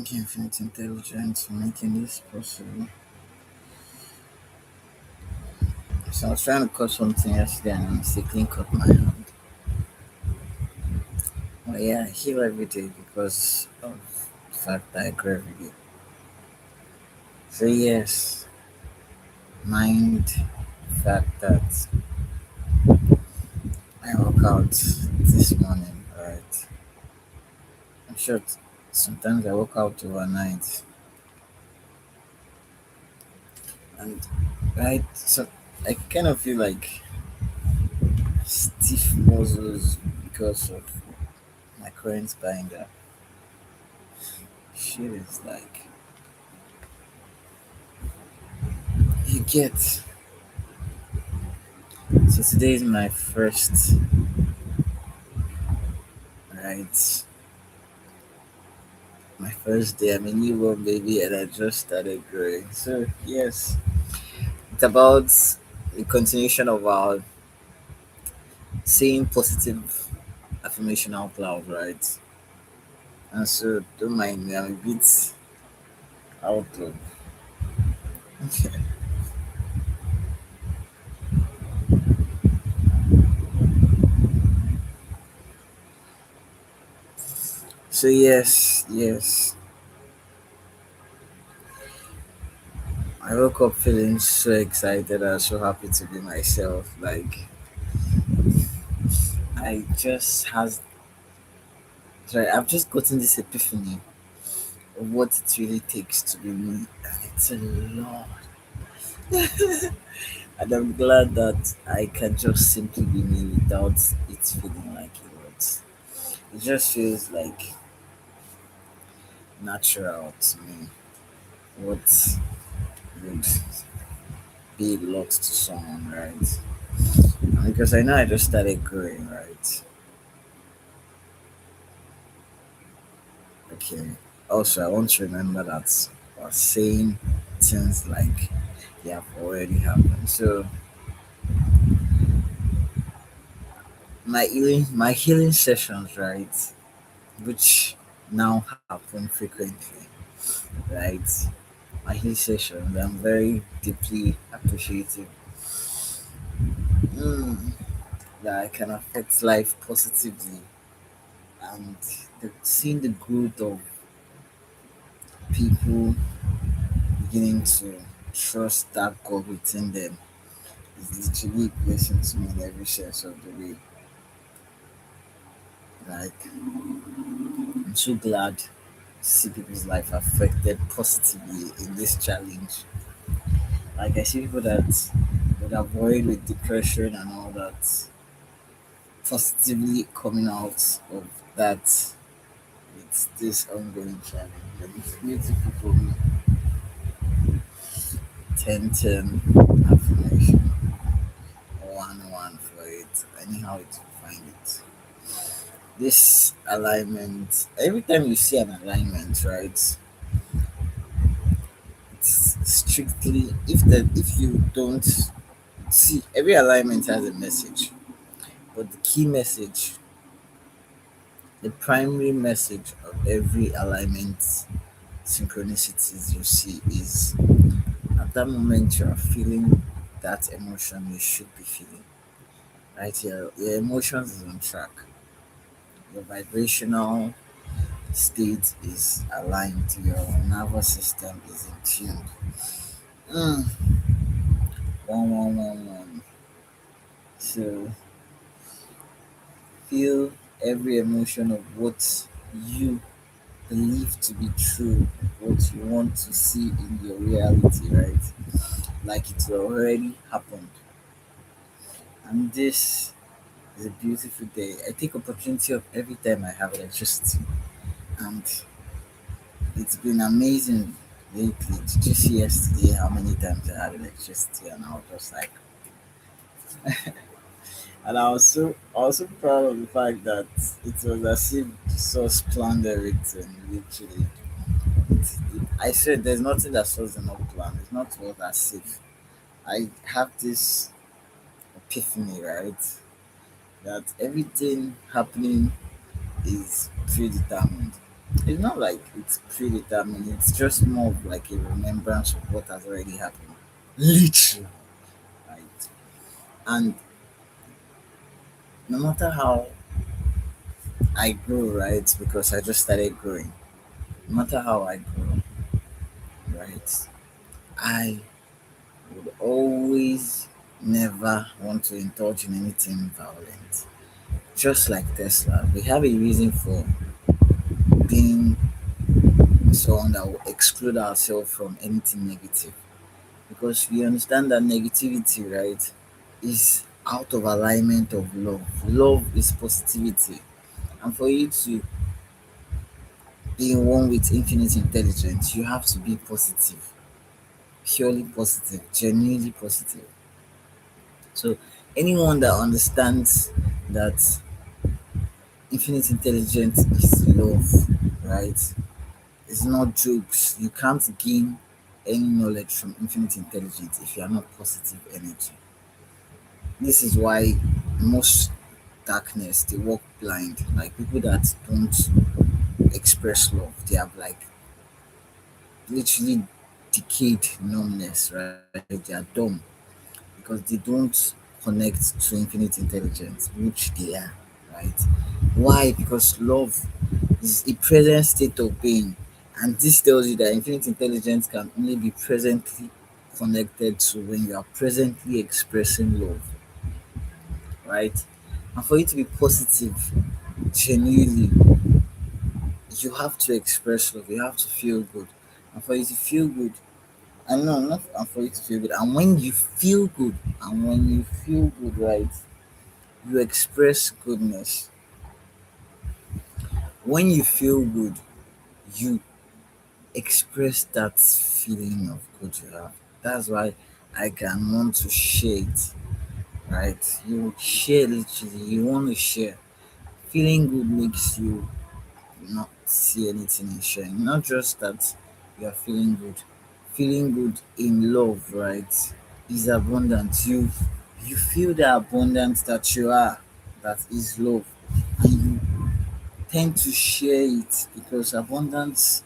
Thank you, Infinite Intelligence, for making this possible. So I was trying to cut something yesterday and I mistakenly cut my hand. But yeah, I heal every day because of the fact that I grow every day. So yes, mind the fact that I woke out this morning, right? I'm sure sometimes I woke out overnight and right, so I kind of feel like stiff muscles because of my current binder. Shit is like you get. So today is my first, right? My first day. I'm a newborn baby and I just started growing. So yes, it's about the continuation of our saying positive affirmation out loud, right? And so don't mind me, I'm a bit out of. So yes, I woke up feeling so excited and so happy to be myself. Like I just has sorry, I've just gotten this epiphany of what it really takes to be me. And it's a lot. And I'm glad that I can just simply be me without it feeling like a lot. It just feels like natural to me. What would be a lot to someone, right? And because I know I just started growing, right? Okay. Also, I want to remember that we're saying things like they have already happened. So my healing sessions, right, which now happen frequently, right? My healing sessions, I'm very deeply appreciative mm, that I can affect life positively and seeing the growth of people beginning to trust that God within them is literally a blessing to me in every sense of the way. Like I'm so glad to see people's life affected positively in this challenge. Like I see people that would avoid with depression and all that positively coming out of that with this ongoing challenge. And it's beautiful for me. 10 affirmation. 1 for it. Anyhow it will find it. This alignment, every time you see an alignment, right? It's strictly if you don't see every alignment has a message. But the key message, the primary message of every alignment synchronicities you see is at that moment you are feeling that emotion you should be feeling. Right here, your emotions is on track. Your vibrational state is aligned. Your nervous system is in tune. Mm, one. So feel every emotion of what you believe to be true, what you want to see in your reality, right? Like it's already happened. And this is a beautiful day. I take opportunity of every time I have electricity. And it's been amazing lately. Did you see yesterday how many times I had electricity and I was just like and I was so proud of the fact that it was as if the source planned everything literally. I said there's nothing that source did not plan. It's not what as if I have this epiphany, right? That everything happening is predetermined. It's not like it's predetermined, it's just more of like a remembrance of what has already happened. Literally, right? And no matter how I grow, right? Because I just started growing. No matter how I grow, right? I would always never want to indulge in anything violent. Just like Tesla, we have a reason for being someone that will exclude ourselves from anything negative. Because we understand that negativity, right, is out of alignment of love. Love is positivity. And for you to be in one with infinite intelligence, you have to be positive, purely positive, genuinely positive. So anyone that understands that infinite intelligence is love, right? It's not jokes. You can't gain any knowledge from infinite intelligence if you are not positive energy. This is why most darkness they walk blind. Like people that don't express love, they have like literally decayed numbness, right? They are dumb because they don't connect to infinite intelligence, which they are, right? Why? Because love is a present state of being, and this tells you that infinite intelligence can only be presently connected to when you are presently expressing love, right? And for you to be positive, genuinely, you have to express love. You have to feel good, and for you to feel good, I know not and for you to feel good. And when you feel good, right, you express goodness. When you feel good, you express that feeling of good you have. That's why I can want to share it, right? You share literally, you want to share. Feeling good makes you not see anything in sharing. Not just that you are feeling good in love, right? Is abundant. You feel the abundance that you are, that is love, and you tend to share it because abundance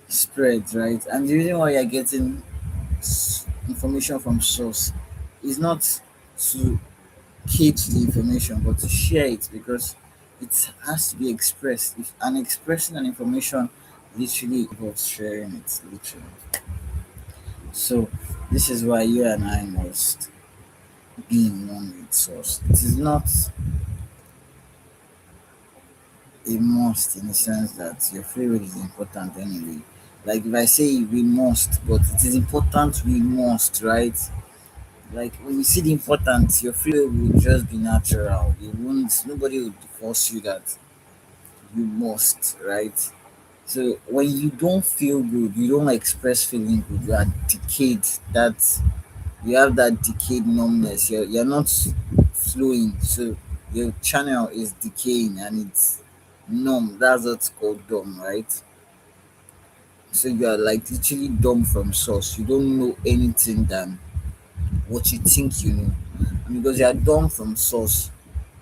spreads, right? And the reason why you're getting information from source is not to keep the information but to share it because it has to be expressed. If and expressing an information literally involves sharing it, literally. So this is why you and I must be in one with source. It is not a must in the sense that your free will is important anyway. Like if I say we must, but it is important we must, right? Like when you see the importance, your free will will just be natural. You won't nobody would force you that you must, right? So when you don't feel good, you don't express feeling good, you are decayed. That you have that decayed numbness. You're not flowing. So your channel is decaying and it's numb. That's what's called dumb, right? So you are like literally dumb from source. You don't know anything than what you think you know. And because you are dumb from source,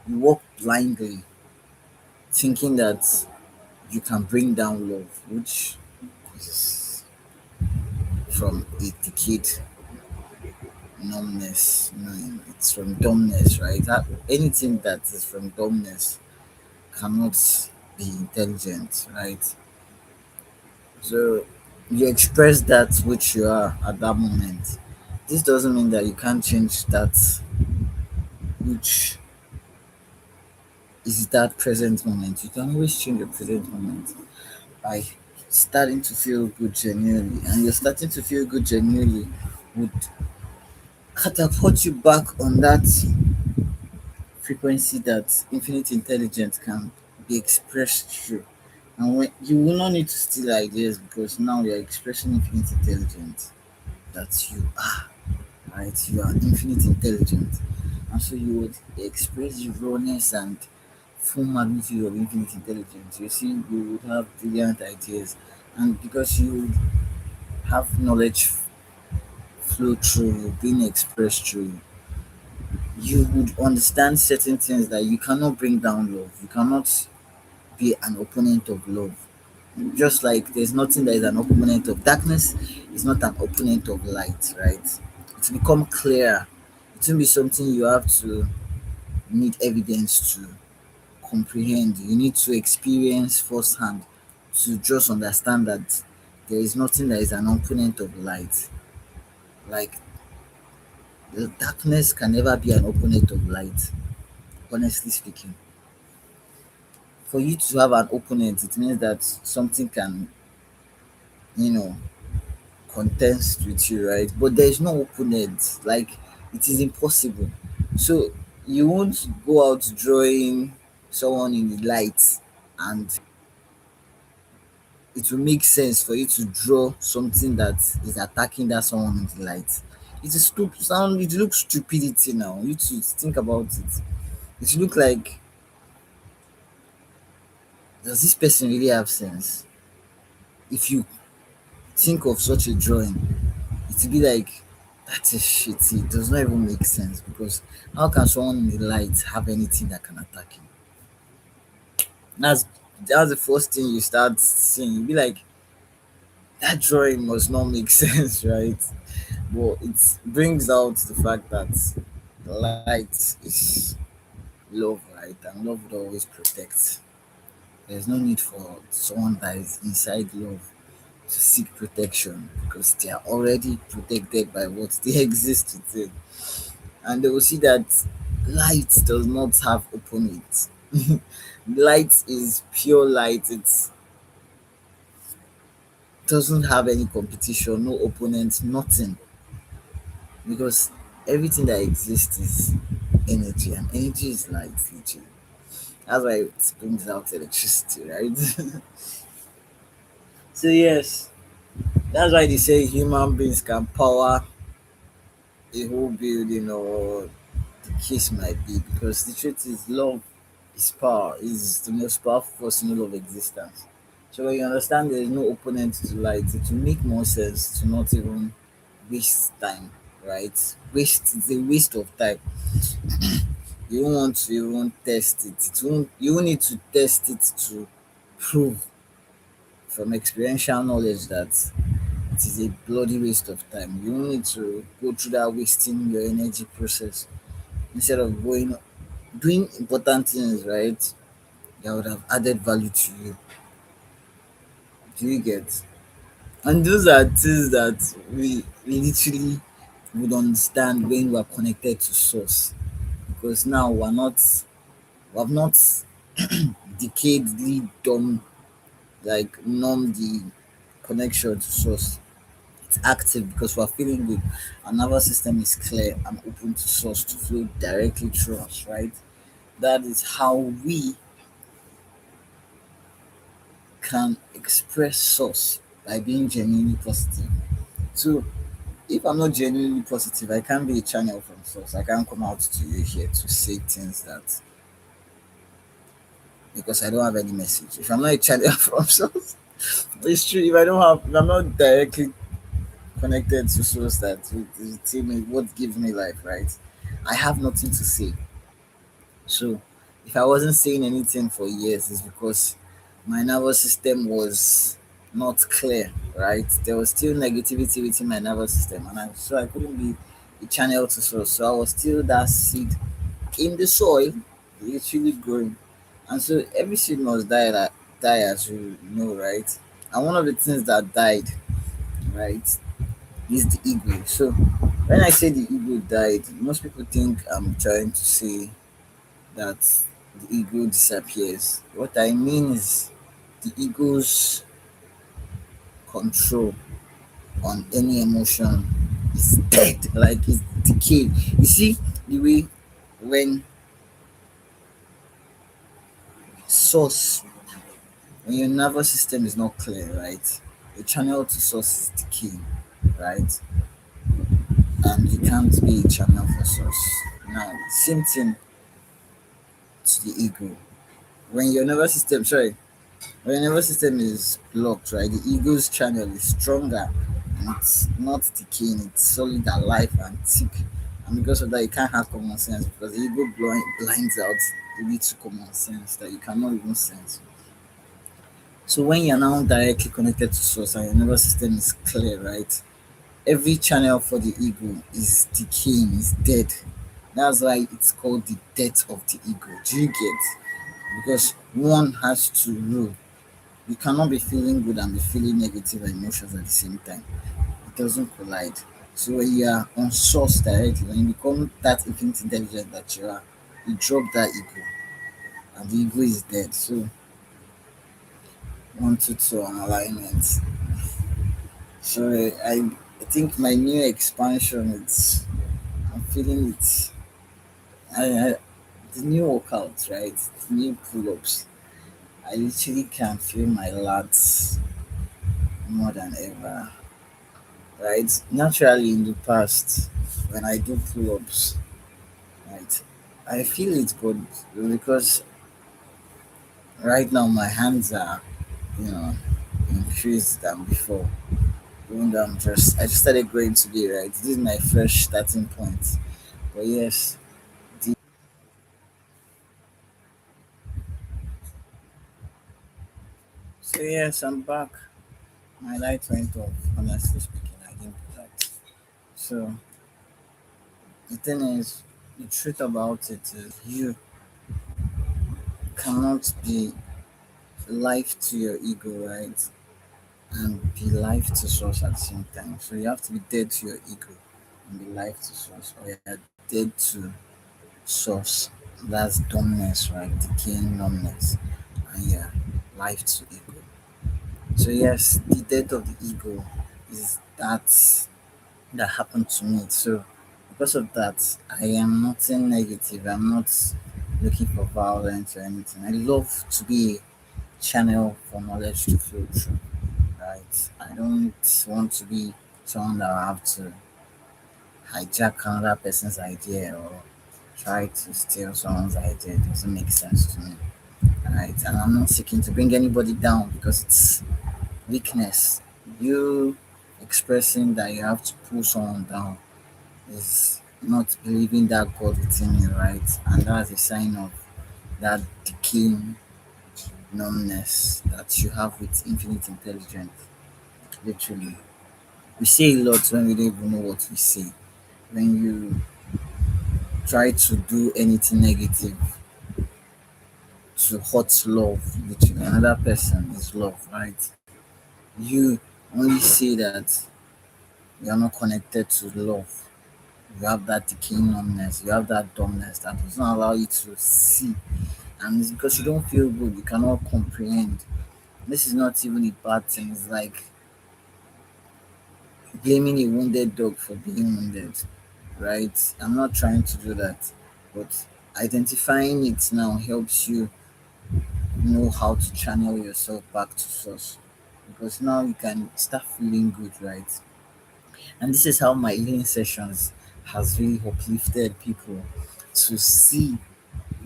you walk blindly, thinking that you can bring down love, which is from a decayed numbness. No, it's from dumbness, right? Anything that is from dumbness cannot be intelligent, right? So you express that which you are at that moment. This doesn't mean that you can't change that which is that present moment. You can always change your present moment by starting to feel good genuinely. And you're starting to feel good genuinely would catapult you back on that frequency that infinite intelligence can be expressed through. And when you will not need to steal ideas because now you're expressing infinite intelligence that you are, right? You are infinite intelligence. And so you would express the rawness and full magnitude of infinite intelligence. You see, you would have brilliant ideas. And because you would have knowledge flow through you, being expressed through you, you would understand certain things that you cannot bring down love. You cannot be an opponent of love. Just like there's nothing that is an opponent of darkness, is not an opponent of light, right? It will become clearer. It will be something you have to need evidence to comprehend. You need to experience firsthand to just understand that there is nothing that is an opponent of light. Like the darkness can never be an opponent of light, honestly speaking. For you to have an opponent, it means that something can, you know, contest with you, right? But there is no opponent. Like it is impossible. So you won't go out drawing someone in the light, and it will make sense for you to draw something that is attacking that someone in the light. It is stupid. Sound it looks stupidity now. You to think about it. It look like, does this person really have sense? If you think of such a drawing, it will be like, that is shitty. It does not even make sense because how can someone in the light have anything that can attack him? That's that's the first thing you start seeing. You be like, that drawing must not make sense, right? But it brings out the fact that light is love, right? And love would always protect. There's no need for someone that is inside love to seek protection because they are already protected by what they exist within. And they will see that light does not have opponents. Light is pure light. It doesn't have any competition, no opponent, nothing. Because everything that exists is energy, and energy is light, literally. That's why it brings out electricity, right? So yes, that's why they say human beings can power a whole building, or the case might be, because the truth is love is power, is the most powerful force in all of existence. So when you understand there is no opponent to light, it will make more sense to not even waste time, right? Waste, it's a waste of time. You won't want to even test it. It won't, you won't need to test it to prove from experiential knowledge that it is a bloody waste of time. You won't need to go through that wasting your energy process instead of going doing important things, right? That would have added value to you. Do you get? And those are things that we literally would understand when we are connected to source. Because now we have not decayedly dumb, like numb the connection to source. It's active because we're feeling good. Our nervous system is clear and open to source to flow directly through us, right? That is how we can express source, by being genuinely positive. So if I'm not genuinely positive, I can't be a channel from source. I can't come out to you here to say things that, because I don't have any message. If I'm not a channel from source, it's true. If I'm not directly connected to source that will tell me what gives me life, right? I have nothing to say. So if I wasn't saying anything for years, it's because my nervous system was not clear, right? There was still negativity within my nervous system, and so I couldn't be a channel to source. So I was still that seed in the soil, literally growing. And so every seed must die, as you know, right? And one of the things that died, right, is the ego. So when I say the ego died, most people think I'm trying to say that the ego disappears. What I mean is the ego's control on any emotion is dead, like it's decayed. You see, the way when source, when your nervous system is not clear, right? The channel to source is decaying, right? And you can't be a channel for source. Now, same thing to the ego. When your nervous system, sorry, when your nervous system is blocked, right, the ego's channel is stronger and it's not decaying, it's solid, alive, and thick. And because of that, you can't have common sense because the ego blinds out the little common sense that you cannot even sense. So when you're now directly connected to source and your nervous system is clear, right? Every channel for the ego is decaying, is dead. That's why it's called the death of the ego. Do you get? Because one has to rule. You cannot be feeling good and be feeling negative emotions at the same time. It doesn't collide. So when you are on source directly, when you become that infinite intelligence that you are, you drop that ego, and the ego is dead. So 1 to 2 on alignment. So I think my new expansion, it's I'm feeling it. I the new workouts, right? The new pull-ups. I literally can feel my lats more than ever. Right? Naturally in the past, when I do pull-ups, right, I feel it good because right now my hands are, you know, increased than before. Even though I just started going today, right? This is my fresh starting point. But yes, the, so yes, I'm back. My light went off, honestly speaking. I didn't do that. So the thing is, the truth about it is you cannot be life to your ego, right? And be life to source at the same time. So you have to be dead to your ego and be life to source, or you're dead to source. That's dumbness, right? Decaying numbness. And yeah, life to ego. So yes, the death of the ego is that happened to me. So because of that, I am nothing negative. I'm not looking for violence or anything. I love to be a channel for knowledge to flow through. Right? I don't want to be someone that will have to hijack another person's idea or try to steal someone's idea. It doesn't make sense to me. Right? And I'm not seeking to bring anybody down because it's weakness. You expressing that you have to pull someone down is not believing that God within you, right? And that's a sign of that decaying numbness that you have with infinite intelligence. Literally, we say a lot when we don't even know what we say. When you try to do anything negative to hurt love, literally, another person is love, right? You only say that you are not connected to love. You have that decaying numbness, you have that dumbness that does not allow you to see. And it's because you don't feel good, you cannot comprehend. This is not even a bad thing. It's like blaming a wounded dog for being wounded, right? I'm not trying to do that, but identifying it now helps you know how to channel yourself back to source because now you can start feeling good, right? And this is how my healing sessions has really uplifted people to see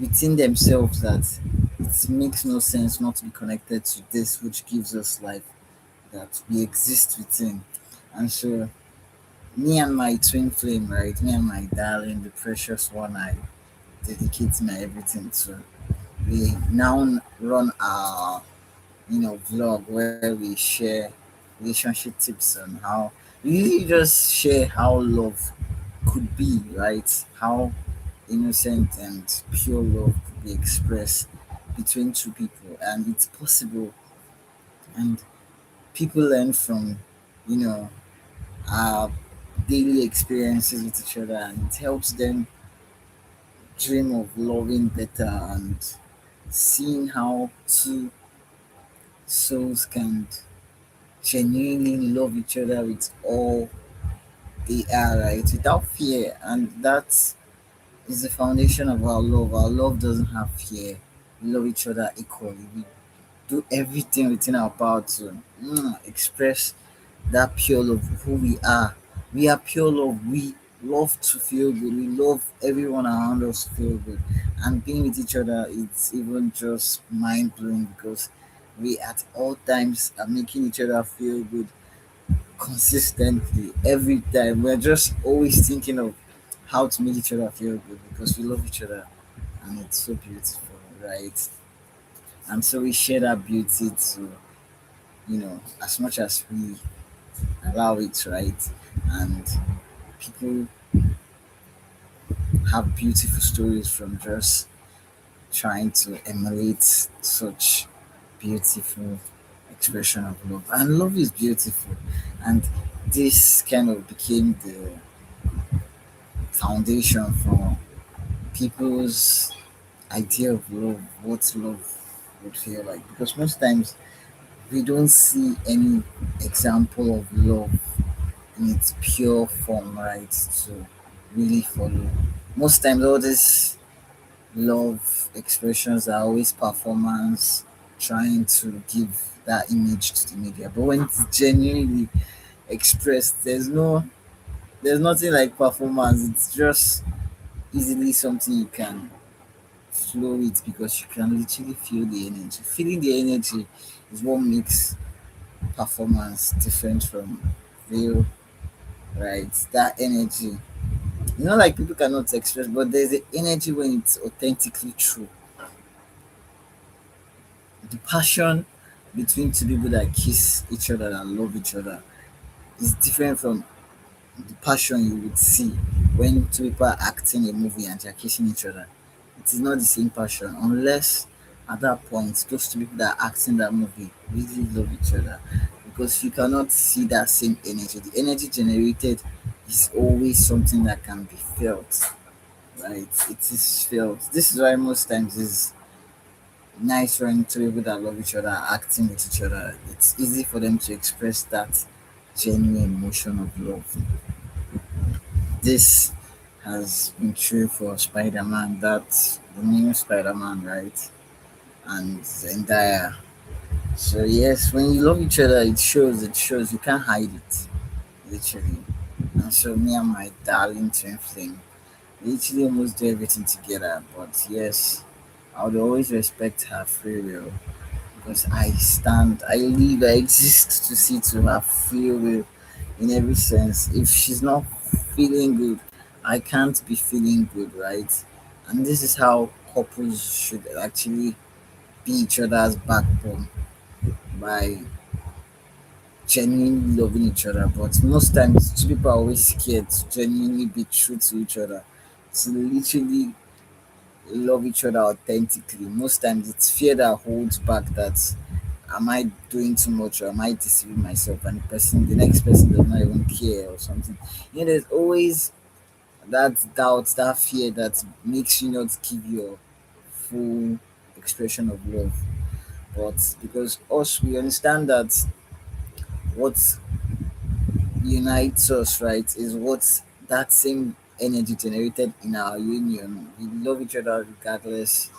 within themselves that it makes no sense not to be connected to this which gives us life that we exist within. And so me and my twin flame, right? Me and my darling, the precious one I dedicate my everything to. We now run our vlog where we share relationship tips on how we just share how love could be, right? How innocent and pure love could be expressed between two people, and it's possible. And people learn from, you know, our daily experiences with each other, and it helps them dream of loving better and seeing how two souls can genuinely love each other with all they are, right? Without fear. And that is the foundation of our love. Our love doesn't have fear. We love each other equally. We do everything within our power to express that pure love of who we are. We are pure love. We love to feel good. We love everyone around us to feel good. And being with each other, it's even just mind blowing because we at all times are making each other feel good consistently every time. We're just always thinking of how to make each other feel good because we love each other and it's so beautiful, right? And so we share that beauty too. as much as we allow it, right? And people have beautiful stories from just trying to emulate such beautiful expression of love. And love is beautiful. And this kind of became the foundation for people's idea of love, what love would feel like. Because most times we don't see any example of love in its pure form, right? To really follow. Most times all these love expressions are always performance, trying to give that image to the media. But when it's genuinely expressed, there's nothing like performance. It's just easily something you can flow with because you can literally feel the energy. Feeling the energy is what makes performance different from real, right? That energy. Like people cannot express, but there's an energy when it's authentically true. The passion between two people that kiss each other and love each other is different from the passion you would see when two people are acting a movie and they're kissing each other. It is not the same passion unless at that point those two people that are acting that movie really love each other because you cannot see that same energy. The energy generated is always something that can be felt, right? It is felt. This is why most times it's nice when two people that love each other are acting with each other. It's easy for them to express that genuine emotion of love. This has been true for Spider-Man. That's the new Spider-Man, right? And Zendaya. So yes, when you love each other, it shows. It shows. You can't hide it, literally. And so me and my darling twin flame, we literally almost do everything together. But yes, I would always respect her free will because I live, I exist to see to her free will in every sense. If she's not feeling good, I can't be feeling good, right? And this is how couples should actually be each other's backbone by genuinely loving each other. But most times, two people are always scared to genuinely be true to each other, to literally love each other authentically. Most times, it's fear that holds back that am I doing too much or am I deceiving myself? And the next person does not even care or something. There's always that doubt, that fear that makes you not give your full expression of love. But because us, we understand that what unites us, right, is what that same energy generated in our union. We love each other regardless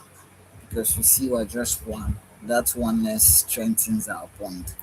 because we see we're just one. That oneness strengthens our bond.